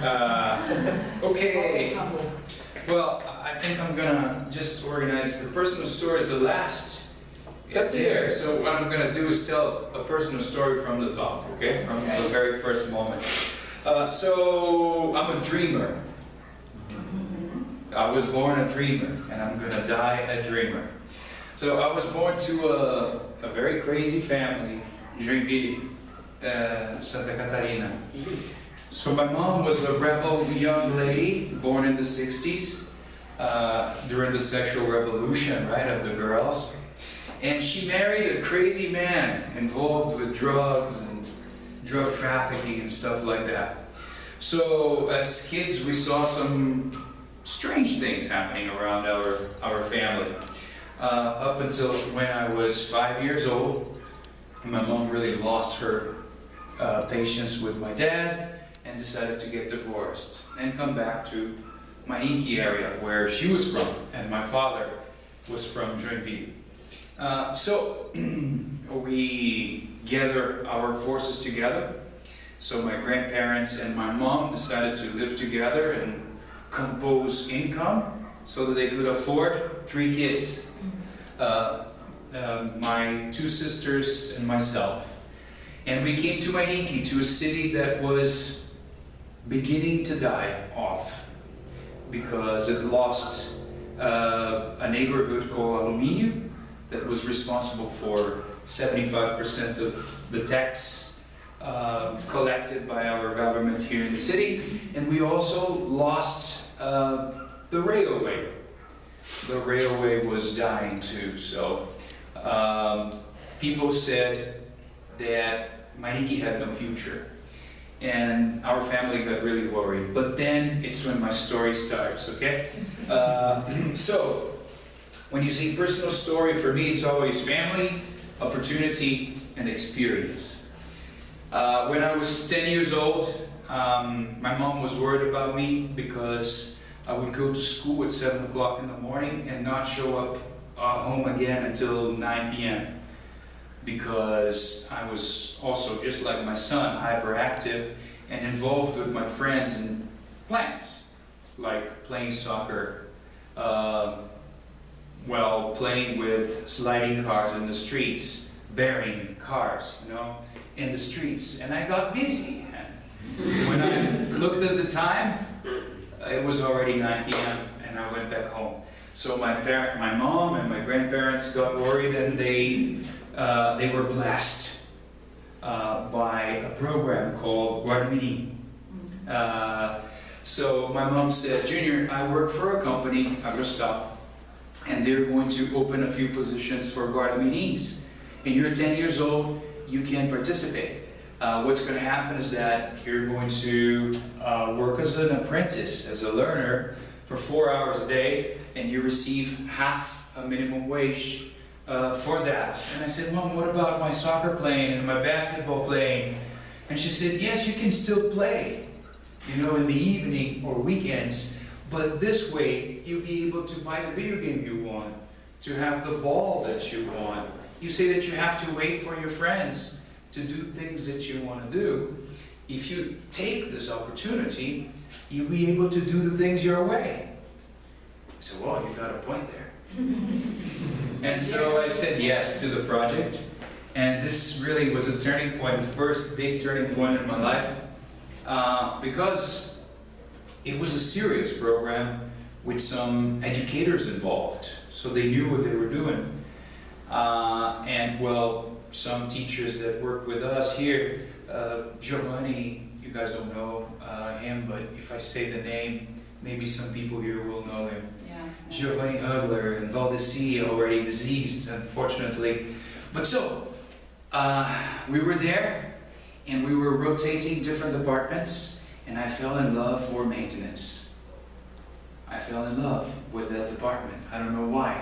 Okay. Well, I think I'm gonna just organize the personal story as the last. It's up to you. So what I'm gonna do is tell a personal story from the top, okay? From the very first moment. So I'm a dreamer. I was born a dreamer, and I'm gonna die a dreamer. So I was born to a very crazy family, Joinville, Santa Catarina. So my mom was a rebel young lady, born in the 60s, during the sexual revolution, right, of the girls. And she married a crazy man involved with drugs and drug trafficking and stuff like that. So as kids, we saw some strange things happening around our family. Up until when I was 5 years old, my mom really lost her patience with my dad and decided to get divorced and come back to Mainiki area where she was from, and my father was from Joinville. So we gathered our forces together. So my grandparents and my mom decided to live together and compose income so that they could afford 3 kids. My 2 sisters and myself. And we came to Mainiki, to a city that was beginning to die off because it lost a neighborhood called Alumínio that was responsible for 75% of the tax collected by our government here in the city. And we also lost the railway. The railway was dying too, so people said that Mainiki had no future. And our family got really worried. But then it's when my story starts, okay? So, when you say personal story, for me it's always family, opportunity, and experience. When I was 10 years old, my mom was worried about me because I would go to school at 7 o'clock in the morning and not show up home again until 9 p.m. because I was also, just like my son, hyperactive and involved with my friends in plans, like playing soccer, playing with sliding cars in the streets, burying cars, in the streets. And I got busy. And when I looked at the time, it was already 9 p.m. and I went back home. So my mom and my grandparents got worried, and they were blessed by a program called Guarda-Menino. So my mom said, Junior, I work for a company, Agrostop, and they're going to open a few positions for Guarda-Meninos. And you're 10 years old, you can participate. What's going to happen is that you're going to work as an apprentice, as a learner, for 4 hours a day, and you receive half a minimum wage for that. And I said, Mom, what about my soccer playing and my basketball playing? And she said, yes, you can still play, in the evening or weekends, but this way you'll be able to buy the video game you want, to have the ball that you want. You say that you have to wait for your friends to do things that you want to do. If you take this opportunity, you'll be able to do the things your way. I said, well, you got a point there. And so I said yes to the project, and this really was a turning point, the first big turning point in my life, because it was a serious program with some educators involved, so they knew what they were doing. Some teachers that work with us here, Giovanni, you guys don't know him, but if I say the name, maybe some people here will know him. Giovanni Hugler and Valdeci, already deceased, unfortunately. But so, we were there, and we were rotating different departments, and I fell in love for maintenance. I fell in love with that department. I don't know why.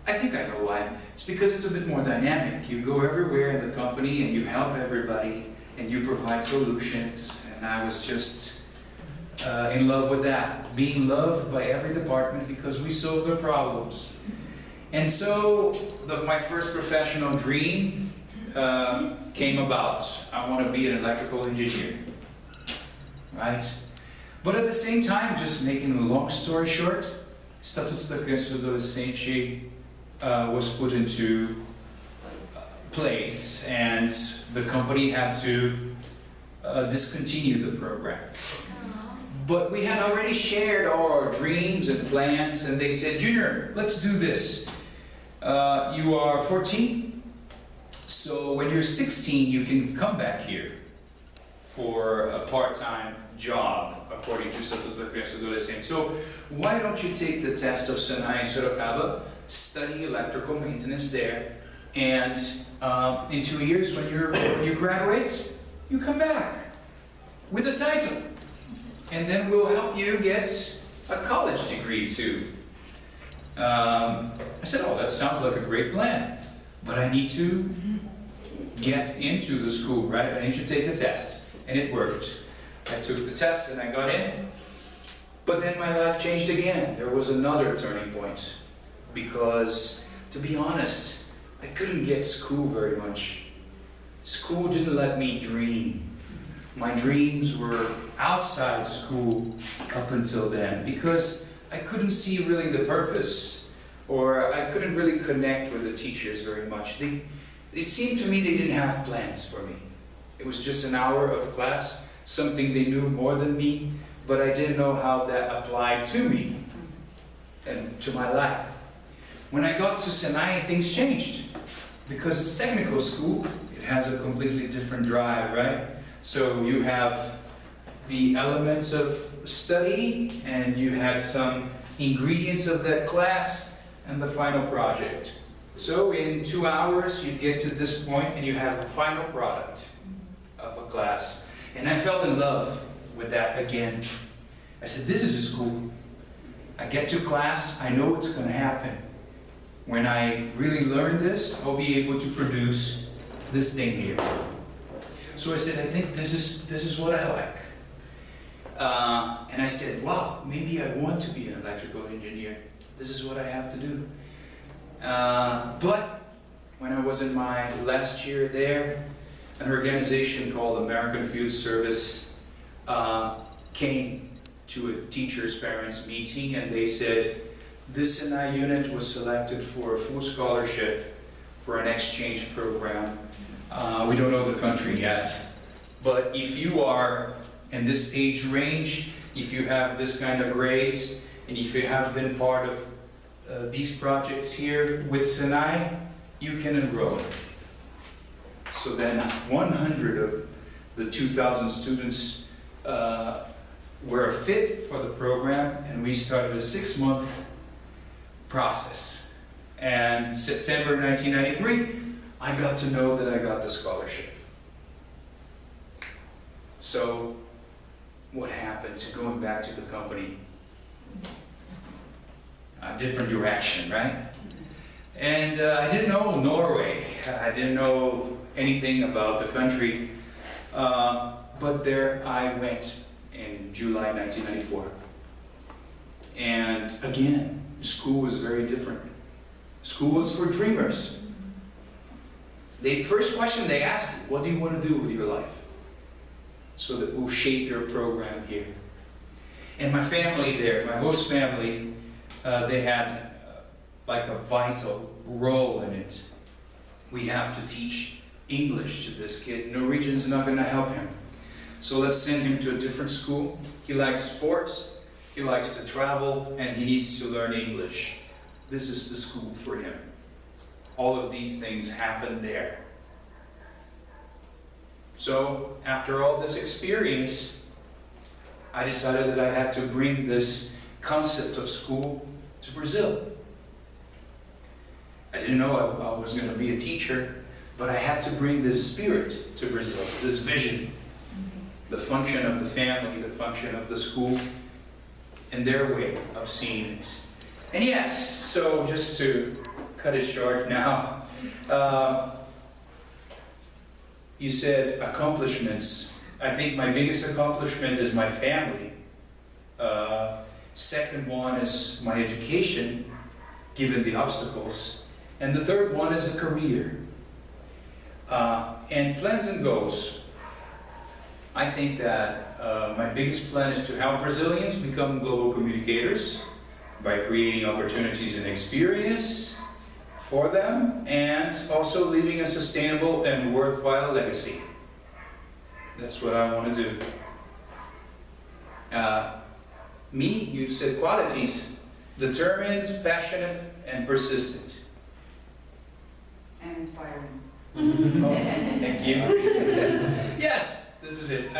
I think I know why. It's because it's a bit more dynamic. You go everywhere in the company, and you help everybody, and you provide solutions, and I was just in love with that, being loved by every department because we solve their problems. And so my first professional dream came about. I want to be an electrical engineer, right? But at the same time, just making a long story short, Estatuto da Criança e do Adolescente was put into place, and the company had to discontinue the program. But we had already shared all our dreams and plans, and they said, Junior, let's do this. You are 14, so when you're 16, you can come back here for a part-time job, according to Estatuto da Criança e do Adolescente. So why don't you take the test of Senai in Sorocaba, study electrical maintenance there, and in 2 years when you graduate, you come back with a title. And then we'll help you get a college degree too. I said, oh, that sounds like a great plan, but I need to get into the school, right? I need to take the test. And it worked. I took the test and I got in. But then my life changed again. There was another turning point. Because, to be honest, I couldn't get school very much. School didn't let me dream. My dreams were outside school up until then, because I couldn't see really the purpose, or I couldn't really connect with the teachers very much. It seemed to me they didn't have plans for me. It was just an hour of class, something they knew more than me, but I didn't know how that applied to me and to my life. When I got to Senai, things changed, because it's technical school. It has a completely different drive, right? So you have the elements of study, and you had some ingredients of that class, and the final project. So in 2 hours, you get to this point, and you have a final product of a class. And I fell in love with that again. I said, this is a school. I get to class, I know what's going to happen. When I really learn this, I'll be able to produce this thing here. So I said, I think this is what I like. And I said, wow, maybe I want to be an electrical engineer. This is what I have to do. But when I was in my last year there, an organization called American Field Service came to a teachers' parents meeting, and they said, this Senai unit was selected for a full scholarship for an exchange program. We don't know the country yet, but if you are in this age range, if you have this kind of grades, and if you have been part of these projects here with Senai, you can enroll. So then 100 of the 2,000 students were a fit for the program, and we started a 6-month process. And September 1993, I got to know that I got the scholarship. So what happened to going back to the company? A different direction, right? And I didn't know Norway. I didn't know anything about the country. But there I went in July 1994. And again, school was very different. School was for dreamers. The first question they ask you, what do you want to do with your life? So that will shape your program here. And my family there, my host family, they had like a vital role in it. We have to teach English to this kid. Norwegian's not going to help him. So let's send him to a different school. He likes sports, he likes to travel, and he needs to learn English. This is the school for him. All of these things happen there. So, after all this experience, I decided that I had to bring this concept of school to Brazil. I didn't know I was going to be a teacher, but I had to bring this spirit to Brazil, this vision, the function of the family, the function of the school, and their way of seeing it. And yes, so just to cut it short now, you said accomplishments. I think my biggest accomplishment is my family. Second one is my education, given the obstacles. And the third one is a career. And plans and goals. I think that my biggest plan is to help Brazilians become global communicators by creating opportunities and experience for them, and also leaving a sustainable and worthwhile legacy. That's what I want to do. Me, you said qualities: determined, passionate, and persistent. And inspiring. Oh, thank you. Yes, this is it.